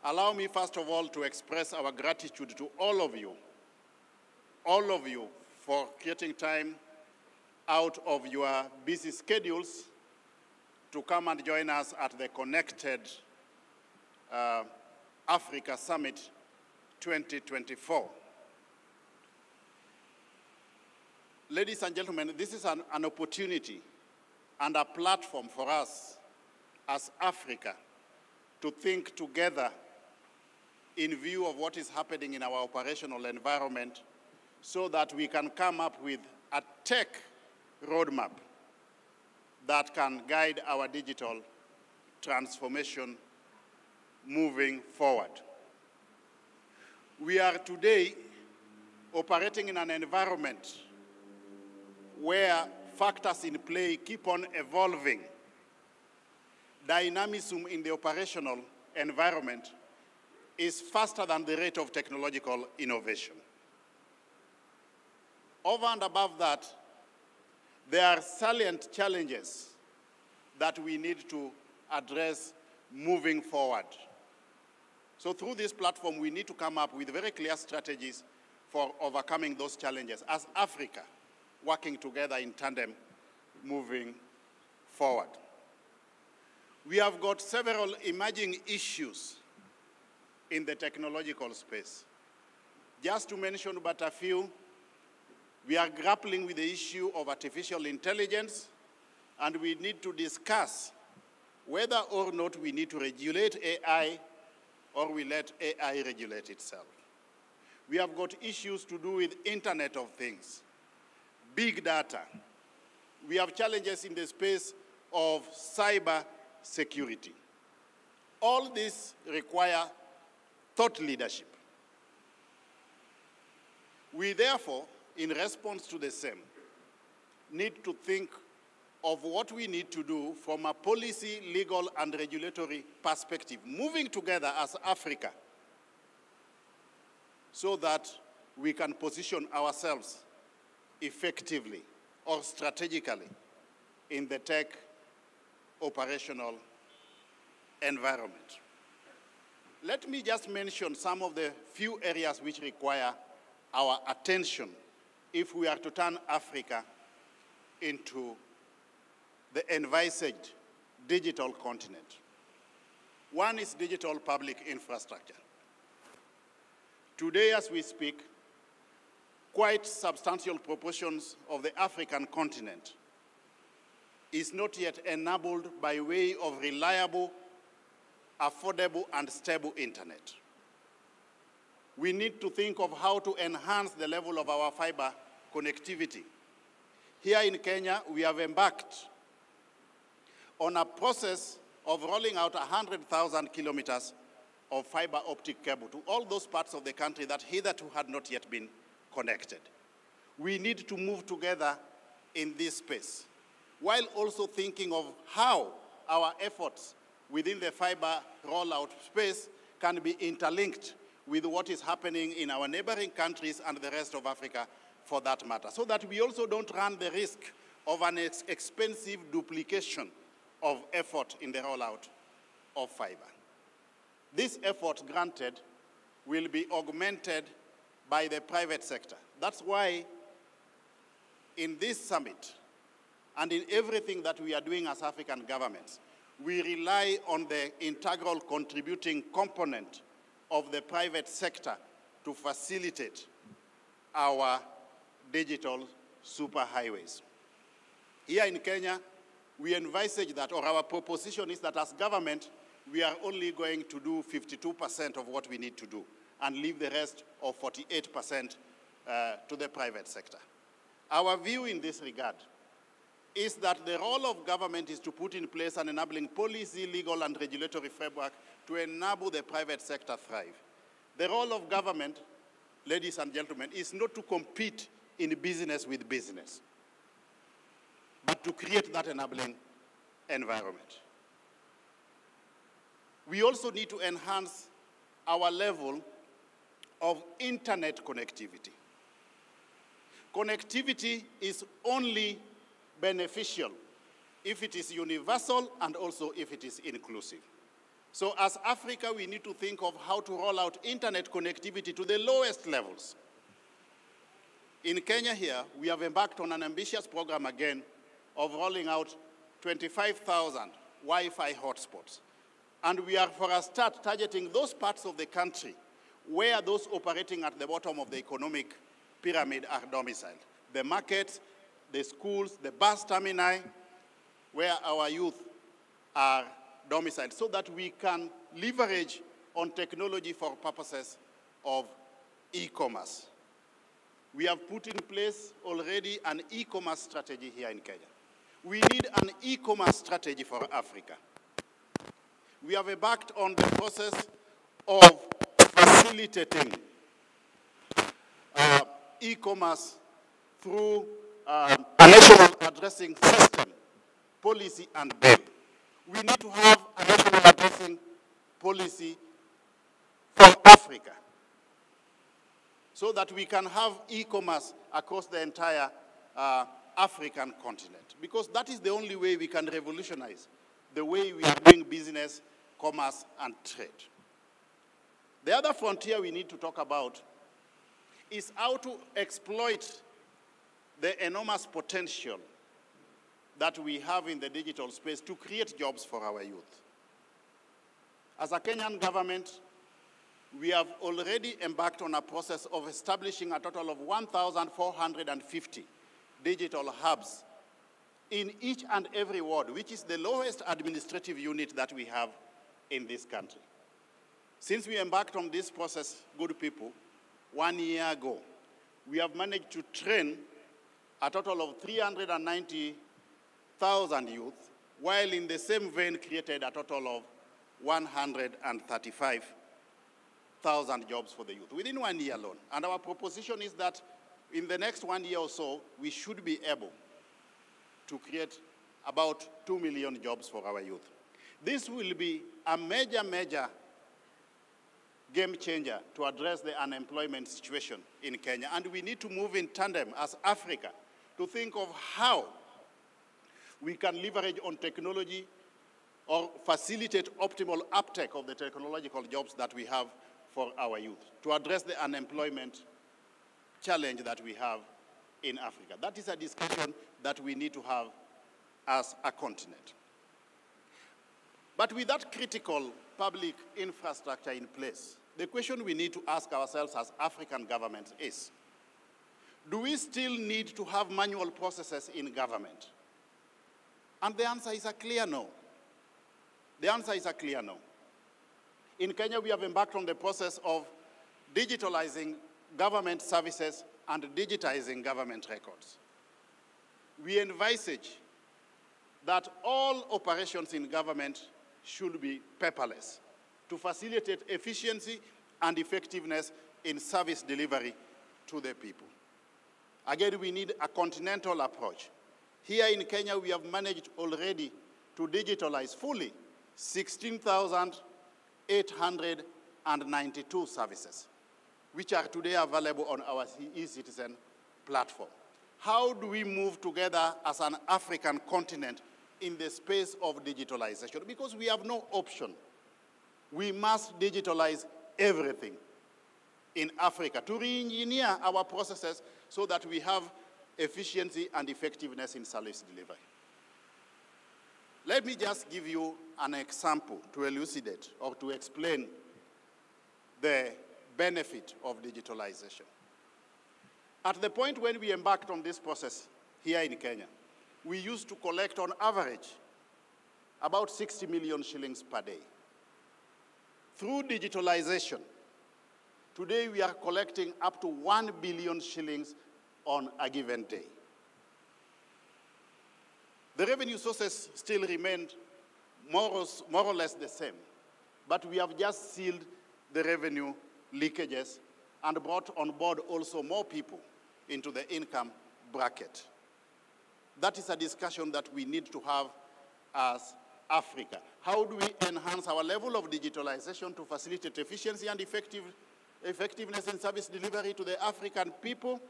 Allow me, first of all, to express our gratitude to all of you, for creating time out of your busy schedules to come and join us at the Connected Africa Summit 2024. Ladies and gentlemen, this is an opportunity and a platform for us as Africa to think together in view of what is happening in our operational environment so that we can come up with a tech roadmap that can guide our digital transformation moving forward. We are today operating in an environment where factors in play keep on evolving. Dynamism in the operational environment is faster than the rate of technological innovation. Over and above that, there are salient challenges that we need to address moving forward. So through this platform, we need to come up with very clear strategies for overcoming those challenges as Africa, working together in tandem moving forward. We have got several emerging issues in the technological space. Just to mention but a few, we are grappling with the issue of artificial intelligence, and we need to discuss whether or not we need to regulate AI or we let AI regulate itself. We have got issues to do with Internet of Things, big data. We have challenges in the space of cyber security. All these require thought leadership. We therefore, in response to the same, need to think of what we need to do from a policy, legal, and regulatory perspective, moving together as Africa so that we can position ourselves effectively or strategically in the tech operational environment. Let me just mention some of the few areas which require our attention if we are to turn Africa into the envisaged digital continent. One is digital public infrastructure. Today, as we speak, quite substantial proportions of the African continent is not yet enabled by way of reliable, affordable, and stable internet. We need to think of how to enhance the level of our fiber connectivity. Here in Kenya, we have embarked on a process of rolling out 100,000 kilometers of fiber optic cable to all those parts of the country that hitherto had not yet been connected. We need to move together in this space, while also thinking of how our efforts within the fiber rollout space can be interlinked with what is happening in our neighboring countries and the rest of Africa for that matter, so that we also don't run the risk of an expensive duplication of effort in the rollout of fiber. This effort, granted, will be augmented by the private sector. That's why in this summit and in everything that we are doing as African governments, we rely on the integral contributing component of the private sector to facilitate our digital superhighways. Here in Kenya, we envisage that, or our proposition is that as government, we are only going to do 52% of what we need to do and leave the rest of 48% to the private sector. Our view in this regard is that the role of government is to put in place an enabling policy, legal, and regulatory framework to enable the private sector thrive. The role of government, ladies and gentlemen, is not to compete in business with business, but to create that enabling environment. We also need to enhance our level of internet connectivity. Connectivity is only beneficial if it is universal and also if it is inclusive. So as Africa, we need to think of how to roll out internet connectivity to the lowest levels. In Kenya here, we have embarked on an ambitious program again of rolling out 25,000 Wi-Fi hotspots. And we are, for a start, targeting those parts of the country where those operating at the bottom of the economic pyramid are domiciled. The markets, the schools, the bus termini, where our youth are domiciled, so that we can leverage on technology for purposes of e-commerce. We have put in place already an e-commerce strategy here in Kenya. We need an e-commerce strategy for Africa. We have embarked on the process of facilitating e-commerce through a national addressing system, policy, and bill. We need to have a national addressing policy for Africa so that we can have e-commerce across the entire African continent, because that is the only way we can revolutionize the way we are doing business, commerce, and trade. The other frontier we need to talk about is how to exploit the enormous potential that we have in the digital space to create jobs for our youth. As a Kenyan government, we have already embarked on a process of establishing a total of 1,450 digital hubs in each and every ward, which is the lowest administrative unit that we have in this country. Since we embarked on this process, good people, 1 year ago, we have managed to train a total of 390,000 youth, while in the same vein created a total of 135,000 jobs for the youth within 1 year alone. And our proposition is that in the next 1 year or so, we should be able to create about 2 million jobs for our youth. This will be a major, major game changer to address the unemployment situation in Kenya. And we need to move in tandem as Africa to think of how we can leverage on technology or facilitate optimal uptake of the technological jobs that we have for our youth to address the unemployment challenge that we have in Africa. That is a discussion that we need to have as a continent. But with that critical public infrastructure in place, the question we need to ask ourselves as African governments is, do we still need to have manual processes in government? And the answer is a clear no. The answer is a clear no. In Kenya, we have embarked on the process of digitalizing government services and digitizing government records. We envisage that all operations in government should be paperless to facilitate efficiency and effectiveness in service delivery to the people. Again, we need a continental approach. Here in Kenya, we have managed already to digitalize fully 16,892 services, which are today available on our eCitizen platform. How do we move together as an African continent in the space of digitalization? Because we have no option. We must digitalize everything in Africa to re-engineer our processes so that we have efficiency and effectiveness in service delivery. Let me just give you an example to elucidate or to explain the benefit of digitalization. At the point when we embarked on this process here in Kenya, we used to collect on average about 60 million shillings per day. Through digitalization, today we are collecting up to 1 billion shillings on a given day. The revenue sources still remained more or less the same, but we have just sealed the revenue leakages and brought on board also more people into the income bracket. That is a discussion that we need to have as Africa. How do we enhance our level of digitalization to facilitate efficiency and effectiveness in service delivery to the African people?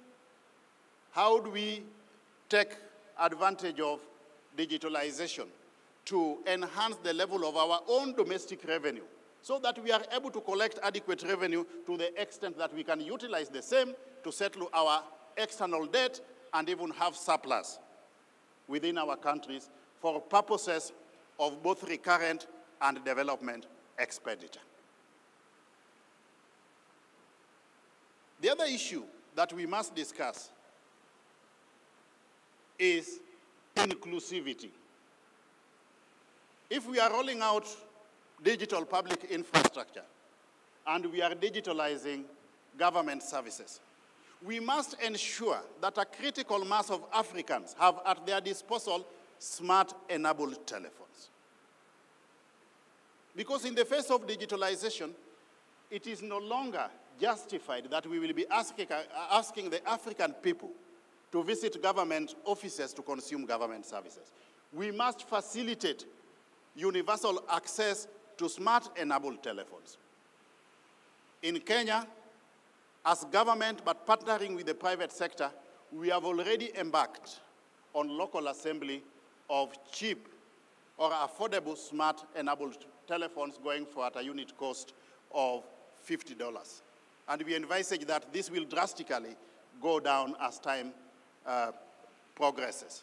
How do we take advantage of digitalization to enhance the level of our own domestic revenue so that we are able to collect adequate revenue to the extent that we can utilize the same to settle our external debt and even have surplus within our countries for purposes of both recurrent and development expenditure. The other issue that we must discuss is inclusivity. If we are rolling out digital public infrastructure and we are digitalizing government services, we must ensure that a critical mass of Africans have at their disposal smart-enabled telephones. Because in the face of digitalization, it is no longer justified that we will be asking the African people to visit government offices to consume government services. We must facilitate universal access to smart-enabled telephones. In Kenya, as government, but partnering with the private sector, we have already embarked on local assembly of cheap or affordable smart-enabled telephones going for at a unit cost of $50. And we envisage that this will drastically go down as time progresses.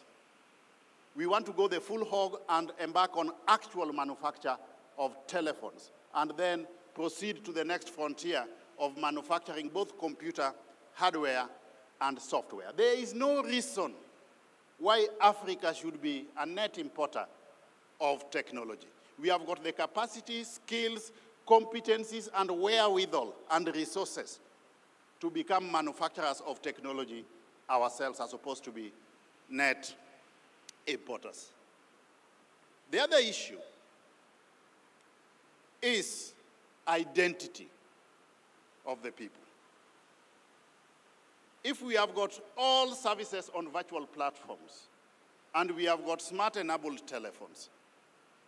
We want to go the full hog and embark on actual manufacture of telephones and then proceed to the next frontier of manufacturing both computer hardware and software. There is no reason why Africa should be a net importer of technology. We have got the capacity, skills, competencies, and wherewithal and resources to become manufacturers of technology ourselves as opposed to be net importers. The other issue is identity of the people. If we have got all services on virtual platforms and we have got smart-enabled telephones,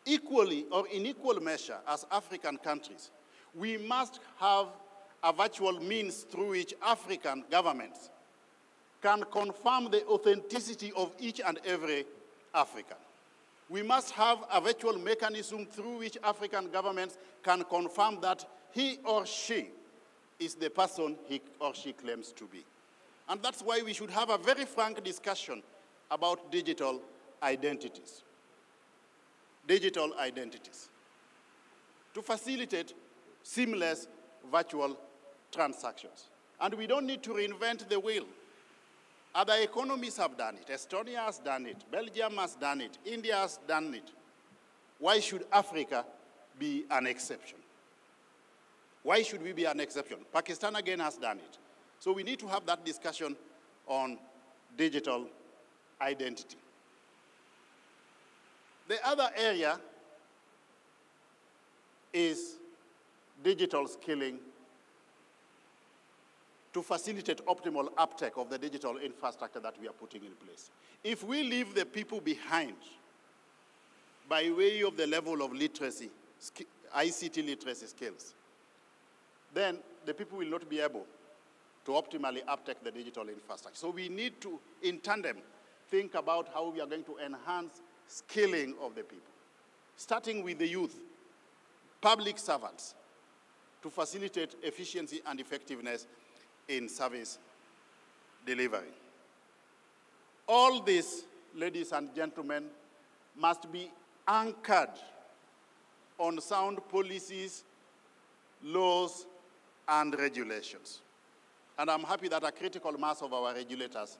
equally or in equal measure as African countries, we must have a virtual means through which African governments can confirm the authenticity of each and every African. We must have a virtual mechanism through which African governments can confirm that he or she is the person he or she claims to be. And that's why we should have a very frank discussion about digital identities. Digital identities to facilitate seamless virtual transactions. And we don't need to reinvent the wheel. Other economies have done it. Estonia has done it. Belgium has done it. India has done it. Why should Africa be an exception? Why should we be an exception? Pakistan again has done it. So we need to have that discussion on digital identity. The other area is digital skilling to facilitate optimal uptake of the digital infrastructure that we are putting in place. If we leave the people behind by way of the level of literacy, ICT literacy skills, then the people will not be able to optimally uptake the digital infrastructure. So we need to, in tandem, think about how we are going to enhance skilling of the people, starting with the youth, public servants, to facilitate efficiency and effectiveness in service delivery. All this, ladies and gentlemen, must be anchored on sound policies, laws, and regulations. And I'm happy that a critical mass of our regulators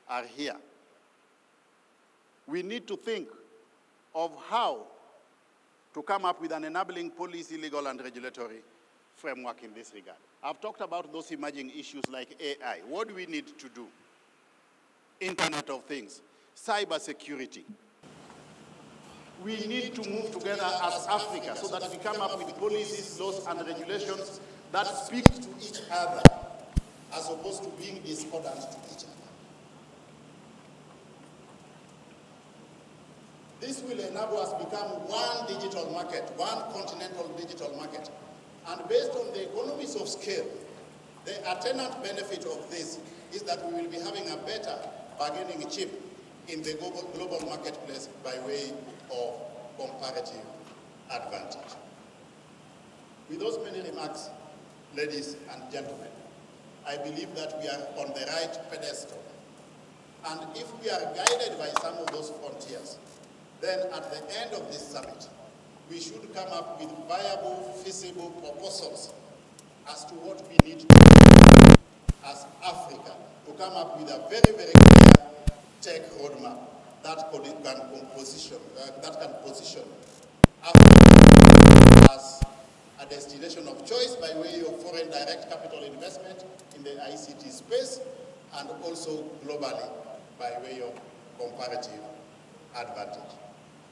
are here. We need to think of how to come up with an enabling policy, legal, and regulatory framework in this regard. I've talked about those emerging issues like AI. What do we need to do? Internet of Things, cybersecurity. We need to move together as Africa so that we come up with policies, laws, and regulations that speak to each other as opposed to being discordant to each other. This will enable us to become one digital market, one continental digital market. And based on the economies of scale, the attendant benefit of this is that we will be having a better bargaining chip in the global marketplace by way of comparative advantage. With those many remarks, ladies and gentlemen, I believe that we are on the right pedestal. And if we are guided by some of those frontiers, then at the end of this summit, we should come up with viable, feasible proposals as to what we need to do as Africa to come up with a very, very clear tech roadmap that can position Africa as a destination of choice by way of foreign direct capital investment in the ICT space, and also globally by way of comparative advantage.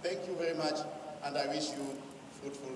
Thank you very much, and I wish you fruitful